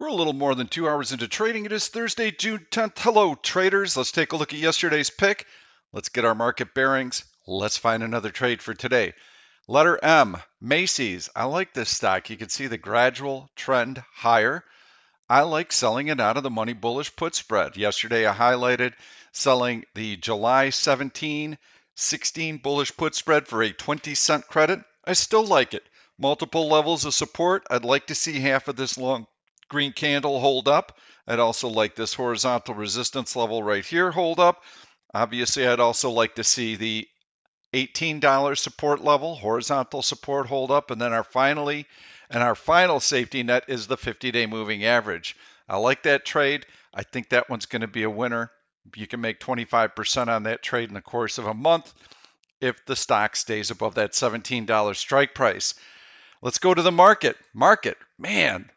We're a little more than 2 hours into trading. It is Thursday, June 10th. Hello, traders. Let's take a look at yesterday's pick. Let's get our market bearings. Let's find another trade for today. Letter M, Macy's. I like this stock. You can see the gradual trend higher. I like selling it out of the money bullish put spread. Yesterday, I highlighted selling the July 16 bullish put spread for a 20-cent credit. I still like it. Multiple levels of support. I'd like to see half of this long green candle hold up. I'd also like this horizontal resistance level right here hold up. Obviously, I'd also like to see the $18 support level, horizontal support hold up, and then our final safety net is the 50-day moving average. I like that trade. I think that one's going to be a winner. You can make 25% on that trade in the course of a month if the stock stays above that $17 strike price. Let's go to the market. Man,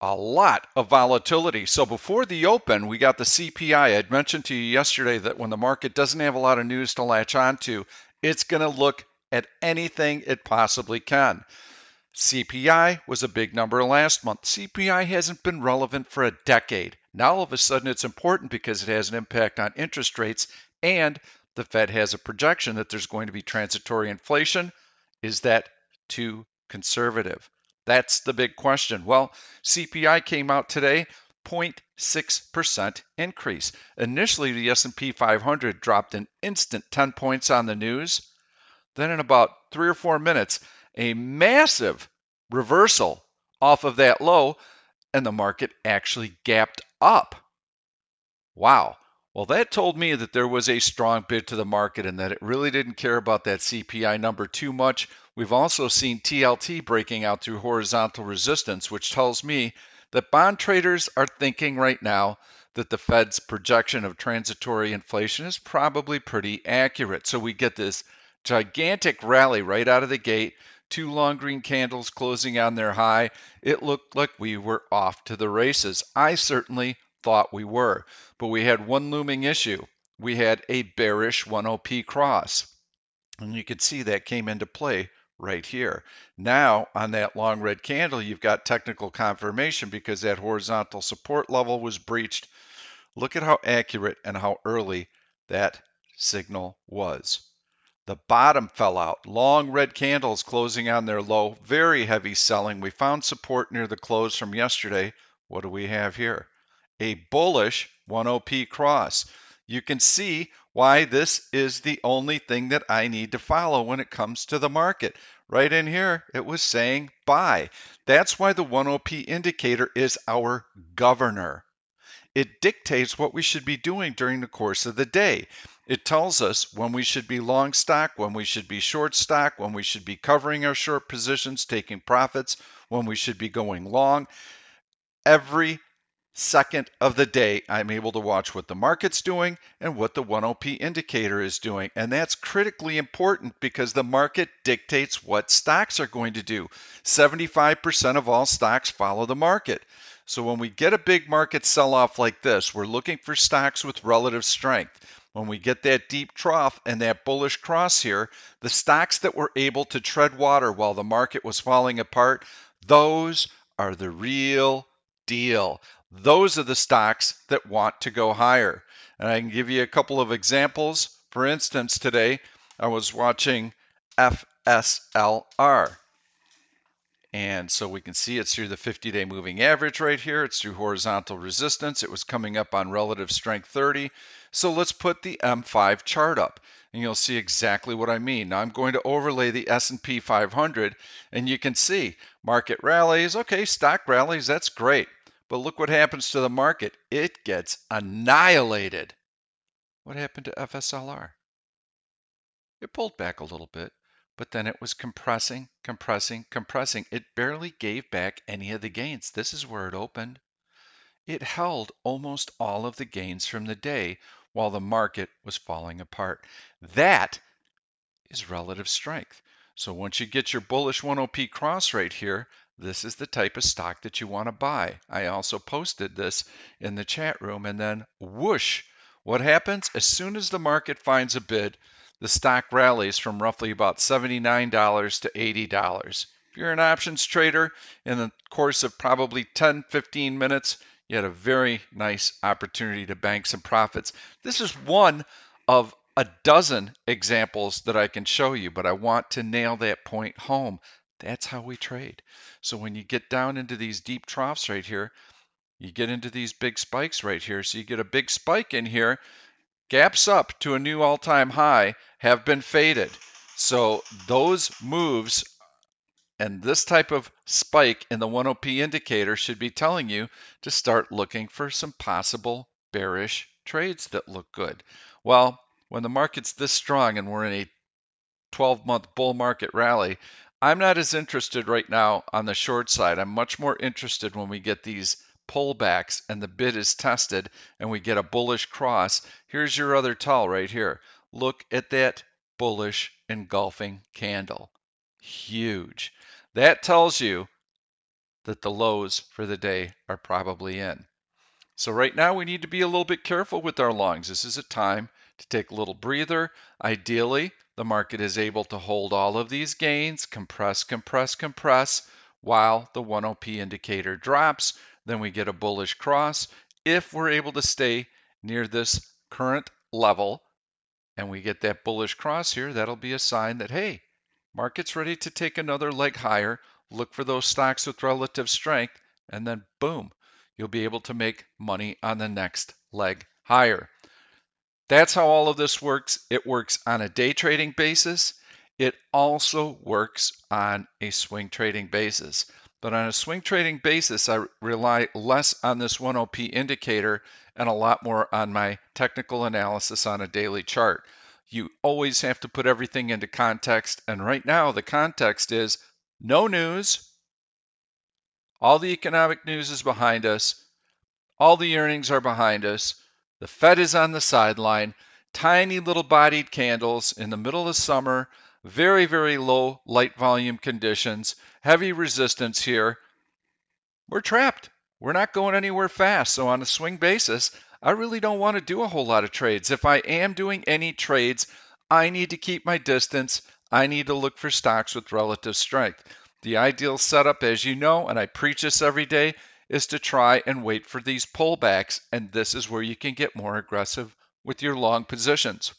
a lot of volatility. So before the open, we got the CPI. I'd mentioned to you yesterday that when the market doesn't have a lot of news to latch onto, it's going to look at anything it possibly can. CPI was a big number last month. CPI hasn't been relevant for a decade. Now all of a sudden it's important because it has an impact on interest rates, and the Fed has a projection that there's going to be transitory inflation. Is that too conservative? That's the big question. Well, CPI came out today, 0.6% increase. Initially, the S&P 500 dropped an instant 10 points on the news. Then in about 3 or 4 minutes, a massive reversal off of that low, and the market actually gapped up. Wow. Well, that told me that there was a strong bid to the market and that it really didn't care about that CPI number too much. We've also seen TLT breaking out through horizontal resistance, which tells me that bond traders are thinking right now that the Fed's projection of transitory inflation is probably pretty accurate. So we get this gigantic rally right out of the gate, 2 long green candles closing on their high. It looked like we were off to the races. I certainly thought we were. But we had one looming issue. We had a bearish 1OP cross. And you can see that came into play right here. Now, on that long red candle, you've got technical confirmation because that horizontal support level was breached. Look at how accurate and how early that signal was. The bottom fell out. Long red candles closing on their low. Very heavy selling. We found support near the close from yesterday. What do we have here? A bullish 1OP cross. You can see why this is the only thing that I need to follow when it comes to the market. Right in here, it was saying buy. That's why the 1OP indicator is our governor. It dictates what we should be doing during the course of the day. It tells us when we should be long stock, when we should be short stock, when we should be covering our short positions, taking profits, when we should be going long. Every second of the day, I'm able to watch what the market's doing and what the 1OP indicator is doing. And that's critically important because the market dictates what stocks are going to do. 75% of all stocks follow the market. So when we get a big market sell-off like this, we're looking for stocks with relative strength. When we get that deep trough and that bullish cross here, the stocks that were able to tread water while the market was falling apart, those are the real deal. Those are the stocks that want to go higher. And I can give you a couple of examples. For instance, today I was watching FSLR. And so we can see it's through the 50-day moving average right here. It's through horizontal resistance. It was coming up on relative strength 30. So let's put the M5 chart up and you'll see exactly what I mean. Now I'm going to overlay the S&P 500 and you can see market rallies. Okay, stock rallies, that's great. But look what happens to the market. It gets annihilated. What happened to FSLR? It pulled back a little bit, but then it was compressing. It barely gave back any of the gains. This is where it opened. It held almost all of the gains from the day while the market was falling apart. That is relative strength. So once you get your bullish 1OP cross right here, this is the type of stock that you want to buy. I also posted this in the chat room, and then whoosh, what happens? As soon as the market finds a bid, the stock rallies from roughly about $79 to $80. If you're an options trader, in the course of probably 10-15 minutes, you had a very nice opportunity to bank some profits. This is one of a dozen examples that I can show you, but I want to nail that point home. That's how we trade. So when you get down into these deep troughs right here, you get into these big spikes right here. So you get a big spike in here, gaps up to a new all-time high, have been faded. So those moves and this type of spike in the 1OP indicator should be telling you to start looking for some possible bearish trades that look good. Well, when the market's this strong and we're in a 12-month bull market rally, I'm not as interested right now on the short side. I'm much more interested when we get these pullbacks and the bid is tested and we get a bullish cross. Here's your other tell right here. Look at that bullish engulfing candle. Huge. That tells you that the lows for the day are probably in. So right now we need to be a little bit careful with our longs. This is a time to take a little breather. Ideally, the market is able to hold all of these gains, compress, compress, compress, while the 1OP indicator drops. Then we get a bullish cross. If we're able to stay near this current level and we get that bullish cross here, that'll be a sign that, hey, market's ready to take another leg higher. Look for those stocks with relative strength, and then boom, you'll be able to make money on the next leg higher. That's how all of this works. It works on a day trading basis. It also works on a swing trading basis. But on a swing trading basis, I rely less on this 1OP indicator and a lot more on my technical analysis on a daily chart. You always have to put everything into context. And right now, the context is no news. All the economic news is behind us. All the earnings are behind us. The Fed is on the sideline. Tiny little bodied candles in the middle of summer. Very, very low light volume conditions. Heavy resistance here. We're trapped. We're not going anywhere fast. So on a swing basis, I really don't want to do a whole lot of trades. If I am doing any trades, I need to keep my distance. I need to look for stocks with relative strength. The ideal setup, as you know, and I preach this every day, is to try and wait for these pullbacks. And this is where you can get more aggressive with your long positions.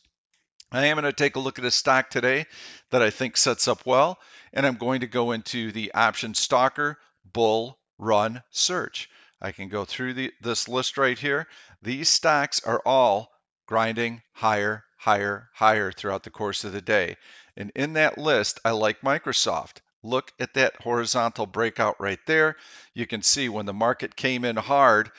I am going to take a look at a stock today that I think sets up well, and I'm going to go into the Option Stalker Bull Run Search. I can go through this list right here. These stocks are all grinding higher, higher, higher throughout the course of the day. And in that list, I like Microsoft. Look at that horizontal breakout right there. You can see when the market came in hard,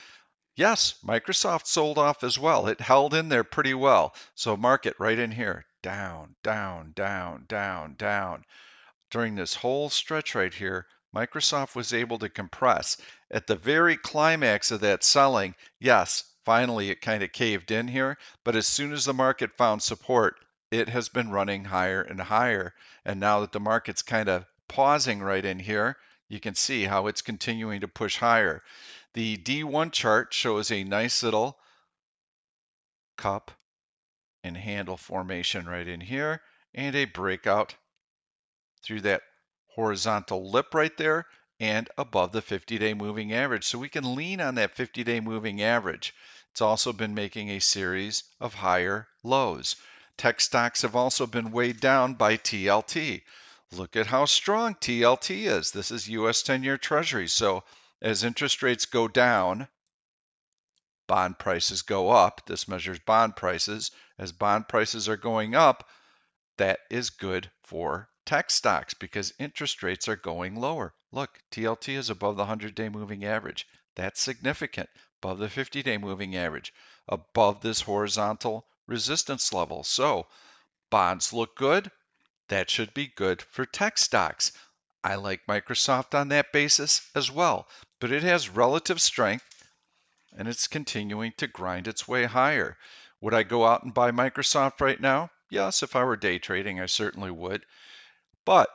yes, Microsoft sold off as well. It held in there pretty well. So market right in here, down, down, down, down, down. During this whole stretch right here, Microsoft was able to compress. At the very climax of that selling, yes, finally it kind of caved in here, but as soon as the market found support, it has been running higher and higher. And now that the market's kind of pausing right in here, you can see how it's continuing to push higher. The D1 chart shows a nice little cup and handle formation right in here and a breakout through that horizontal lip right there and above the 50-day moving average. So we can lean on that 50-day moving average. It's also been making a series of higher lows. Tech stocks have also been weighed down by TLT. Look at how strong TLT is. This is US 10-year Treasury. So as interest rates go down, bond prices go up. This measures bond prices. As bond prices are going up, that is good for tech stocks because interest rates are going lower. Look, TLT is above the 100-day moving average. That's significant. Above the 50-day moving average. Above this horizontal resistance level. So bonds look good. That should be good for tech stocks. I like Microsoft on that basis as well, but it has relative strength and it's continuing to grind its way higher. Would I go out and buy Microsoft right now? Yes, if I were day trading, I certainly would. But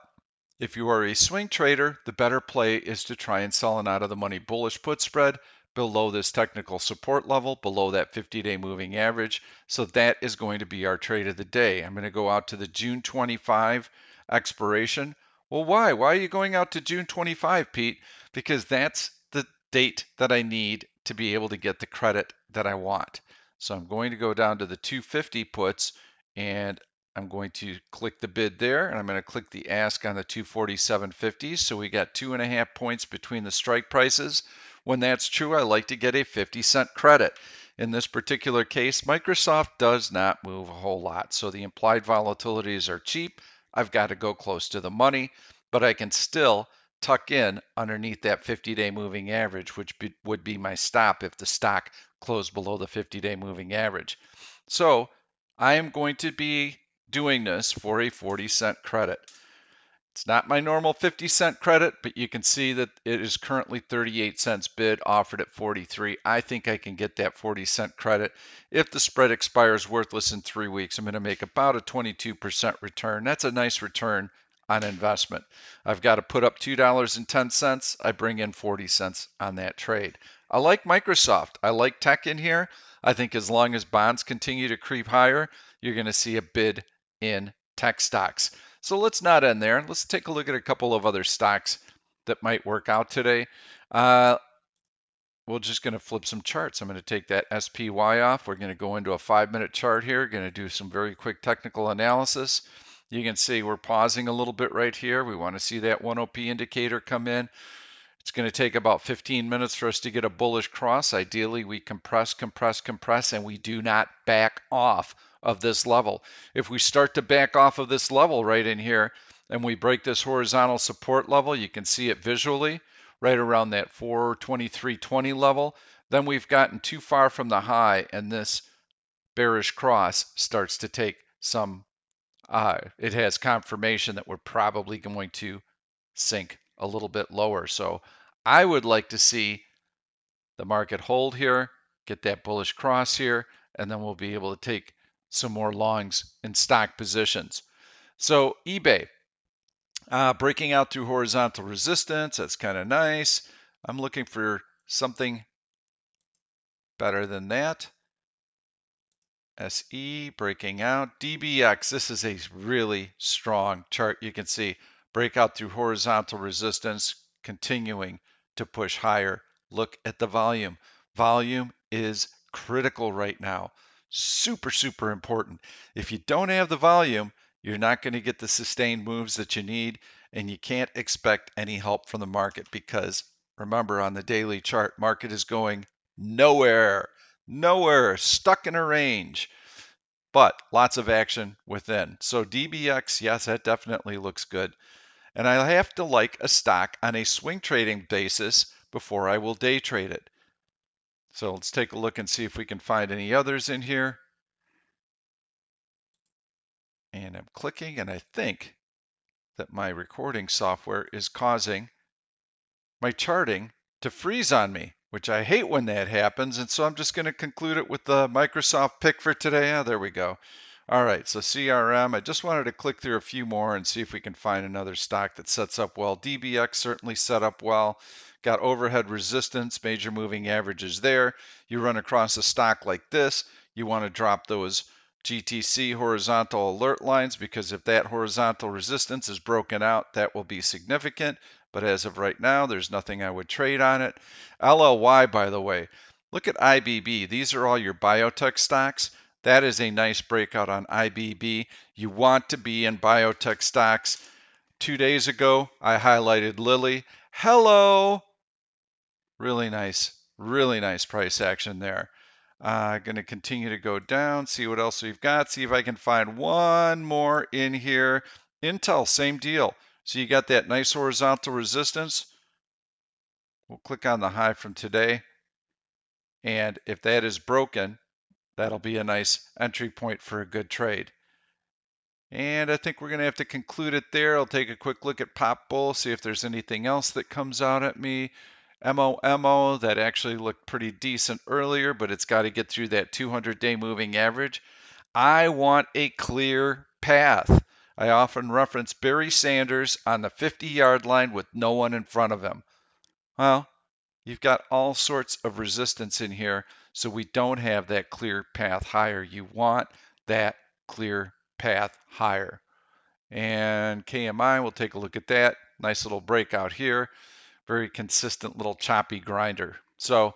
if you are a swing trader, the better play is to try and sell an out of the money bullish put spread below this technical support level, below that 50-day moving average. So that is going to be our trade of the day. I'm going to go out to the June 25 expiration. Well, why? Why are you going out to June 25, Pete? Because that's the date that I need to be able to get the credit that I want. So I'm going to go down to the 250 puts and I'm going to click the bid there and I'm going to click the ask on the 247.50. So we got 2.5 points between the strike prices. When that's true, I like to get a 50-cent credit. In this particular case, Microsoft does not move a whole lot. So the implied volatilities are cheap. I've got to go close to the money, but I can still tuck in underneath that 50-day moving average, which would be my stop if the stock closed below the 50-day moving average. So I am going to be doing this for a 40-cent credit. It's not my normal 50-cent credit, but you can see that it is currently 38 cents bid, offered at 43. I think I can get that 40-cent credit. If the spread expires worthless in 3 weeks, I'm going to make about a 22% return. That's a nice return on investment. I've got to put up $2.10. I bring in 40 cents on that trade. I like Microsoft. I like tech in here. I think as long as bonds continue to creep higher, you're going to see a bid in tech stocks. So let's not end there. Let's take a look at a couple of other stocks that might work out today. We're just going to flip some charts. I'm going to take that SPY off. We're going to go into a 5-minute chart here. Going to do some very quick technical analysis. You can see we're pausing a little bit right here. We want to see that 1OP indicator come in. It's going to take about 15 minutes for us to get a bullish cross. Ideally, we compress, compress, compress, and we do not back off of this level. If we start to back off of this level right in here and we break this horizontal support level, you can see it visually right around that 423.20 level, then we've gotten too far from the high and this bearish cross starts to take some, it has confirmation that we're probably going to sink a little bit lower. So I would like to see the market hold here, get that bullish cross here, and then we'll be able to take some more longs in stock positions. So eBay, breaking out through horizontal resistance, that's kind of nice. I'm looking for something better than that. SE breaking out. DBX, this is a really strong chart. You can see breakout through horizontal resistance, continuing to push higher. Look at the volume. Volume is critical right now. Super, super important. If you don't have the volume, you're not going to get the sustained moves that you need, and you can't expect any help from the market because remember, on the daily chart, market is going nowhere. Nowhere, stuck in a range, but lots of action within. So DBX, yes, that definitely looks good. And I have to like a stock on a swing trading basis before I will day trade it. So let's take a look and see if we can find any others in here. And I'm clicking, and I think that my recording software is causing my charting to freeze on me, which I hate when that happens. And so I'm just going to conclude it with the Microsoft pick for today. Oh, there we go. All right, so CRM, I just wanted to click through a few more and see if we can find another stock that sets up well. DBX certainly set up well. Got overhead resistance, major moving averages there. You run across a stock like this, you want to drop those GTC horizontal alert lines because if that horizontal resistance is broken out, that will be significant. But as of right now, there's nothing I would trade on it. LLY, by the way, look at IBB. These are all your biotech stocks. That is a nice breakout on IBB. You want to be in biotech stocks. 2 days ago, I highlighted Lilly. Hello! Really nice price action there. Going to continue to go down, see what else we've got, see if I can find one more in here. Intel, same deal. So you got that nice horizontal resistance. We'll click on the high from today. And if that is broken, that'll be a nice entry point for a good trade. And I think we're going to have to conclude it there. I'll take a quick look at Pop Bull, see if there's anything else that comes out at me. MOMO, that actually looked pretty decent earlier, but it's got to get through that 200-day moving average. I want a clear path. I often reference Barry Sanders on the 50-yard line with no one in front of him. Well, you've got all sorts of resistance in here, so we don't have that clear path higher. You want that clear path higher. And KMI, we'll take a look at that. Nice little breakout here. Very consistent little choppy grinder. So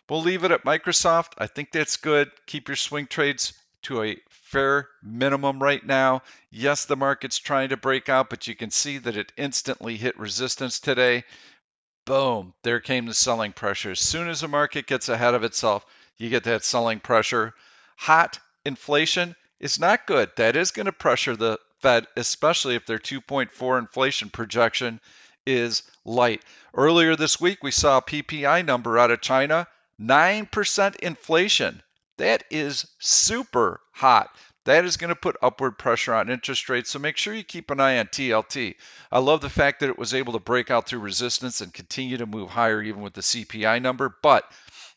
we'll leave it at Microsoft. I think that's good. Keep your swing trades to a fair minimum right now. Yes, the market's trying to break out, but you can see that it instantly hit resistance today. Boom, there came the selling pressure. As soon as the market gets ahead of itself, you get that selling pressure. Hot inflation is not good. That is going to pressure the Fed, especially if their 2.4 inflation projection is light. Earlier this week, we saw a PPI number out of China, 9% inflation. That is super hot. That is going to put upward pressure on interest rates, so make sure you keep an eye on TLT. I love the fact that it was able to break out through resistance and continue to move higher even with the CPI number, but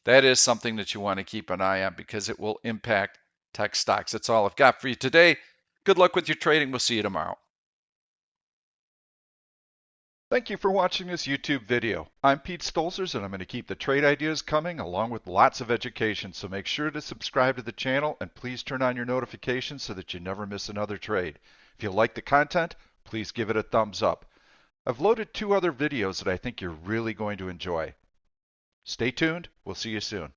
that is something that you want to keep an eye on because it will impact tech stocks. That's all I've got for you today. Good luck with your trading. We'll see you tomorrow. Thank you for watching this YouTube video. I'm Pete Stolzers, and I'm going to keep the trade ideas coming along with lots of education, so make sure to subscribe to the channel and please turn on your notifications so that you never miss another trade. If you like the content, please give it a thumbs up. I've loaded 2 other videos that I think you're really going to enjoy. Stay tuned. We'll see you soon.